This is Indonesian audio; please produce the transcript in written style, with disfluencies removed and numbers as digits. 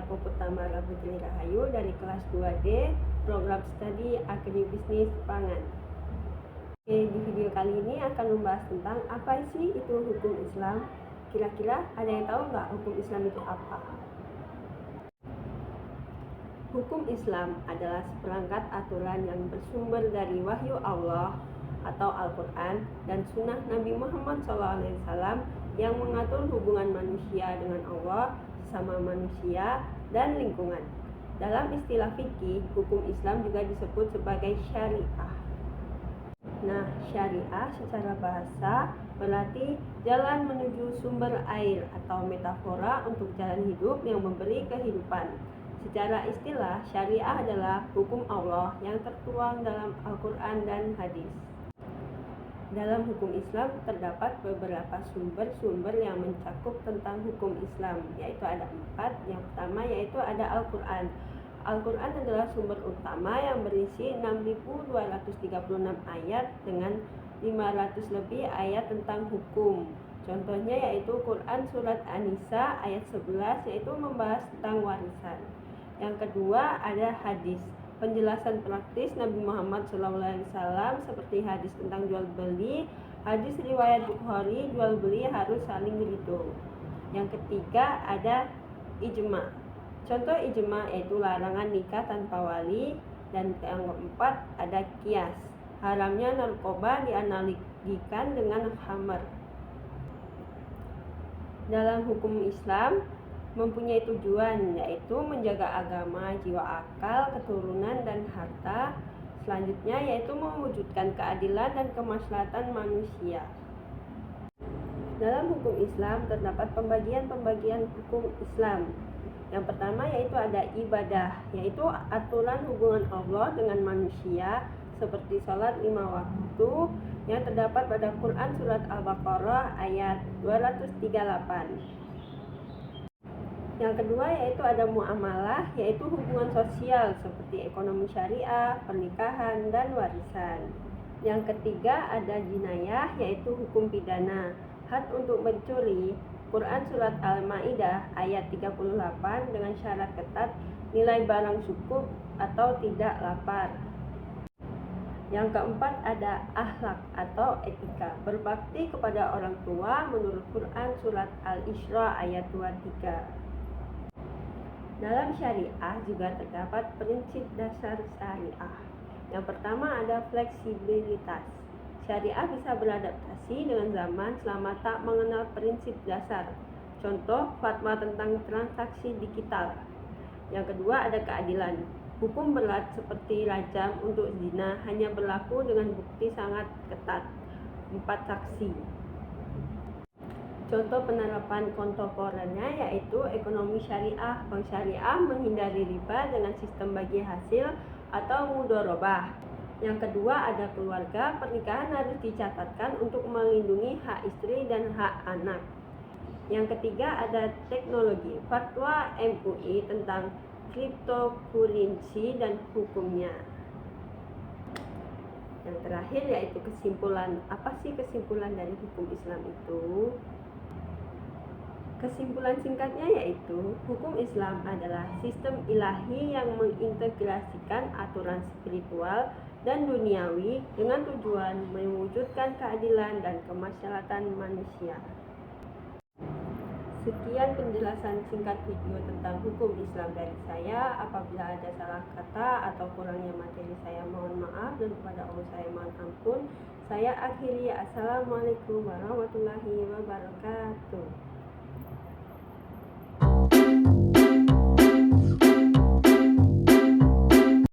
aku Putamara Putri Rahayu dari kelas 2D program studi Agri Bisnis Pangan. Di video kali ini akan membahas tentang apa sih itu hukum Islam. Kira-kira ada yang tahu nggak hukum Islam itu apa? Hukum Islam adalah seperangkat aturan yang bersumber dari wahyu Allah atau Al-Quran dan sunnah Nabi Muhammad SAW yang mengatur hubungan manusia dengan Allah, sesama manusia, dan lingkungan. Dalam istilah fikih, hukum Islam juga disebut sebagai syariah. Nah, syariah secara bahasa berarti jalan menuju sumber air atau metafora untuk jalan hidup yang memberi kehidupan. Secara istilah, syariah adalah hukum Allah yang tertuang dalam Al-Quran dan hadis. Dalam hukum Islam terdapat beberapa sumber-sumber yang mencakup tentang hukum Islam, yaitu ada 4. Yang pertama yaitu ada Al-Quran. Al-Quran adalah sumber utama yang berisi 6.236 ayat dengan 500 lebih ayat tentang hukum. Contohnya yaitu Quran Surat An-Nisa ayat 11 yaitu membahas tentang warisan. Yang kedua ada hadis, penjelasan praktis Nabi Muhammad SAW seperti hadis tentang jual beli, hadis riwayat Bukhari jual beli harus saling ridho. Yang ketiga ada ijma. Contoh ijma yaitu larangan nikah tanpa wali. Dan yang keempat ada qiyas, haramnya narkoba dianalogikan dengan khamar. Dalam hukum Islam mempunyai tujuan yaitu menjaga agama, jiwa, akal, keturunan, dan harta. Selanjutnya yaitu mewujudkan keadilan dan kemaslahatan manusia. Dalam hukum Islam terdapat pembagian hukum Islam. Yang pertama yaitu ada ibadah, yaitu aturan hubungan Allah dengan manusia seperti sholat 5 waktu yang terdapat pada Quran Surat Al-Baqarah ayat 238. Yang kedua yaitu ada muamalah, yaitu hubungan sosial seperti ekonomi syariah, pernikahan, dan warisan. Yang ketiga ada jinayah, yaitu hukum pidana, had untuk mencuri, Quran Surat Al-Ma'idah ayat 38 dengan syarat ketat nilai barang cukup atau tidak lapar. Yang keempat ada akhlak atau etika, berbakti kepada orang tua menurut Quran Surat Al-Isra ayat 23. Dalam syariah juga terdapat prinsip dasar syariah. Yang pertama ada fleksibilitas. Syariah bisa beradaptasi dengan zaman selama tak mengenal prinsip dasar. Contoh fatwa tentang transaksi digital. Yang kedua ada keadilan. Hukum berat seperti rajam untuk zina hanya berlaku dengan bukti sangat ketat, 4 saksi. Contoh penerapan kontemporer yaitu ekonomi syariah. Bank syariah menghindari riba dengan sistem bagi hasil atau mudharabah. Yang kedua ada keluarga. Pernikahan harus dicatatkan untuk melindungi hak istri dan hak anak. Yang ketiga ada teknologi. Fatwa MUI tentang cryptocurrency dan hukumnya. Yang terakhir yaitu kesimpulan. Apa sih kesimpulan dari hukum Islam itu? Kesimpulan singkatnya yaitu hukum Islam adalah sistem ilahi yang mengintegrasikan aturan spiritual dan duniawi dengan tujuan mewujudkan keadilan dan kemaslahatan manusia. Sekian penjelasan singkat video tentang hukum Islam dari saya. Apabila ada salah kata atau kurangnya materi saya mohon maaf, dan kepada Allah saya mohon ampun. Saya akhiri. Assalamualaikum warahmatullahi wabarakatuh.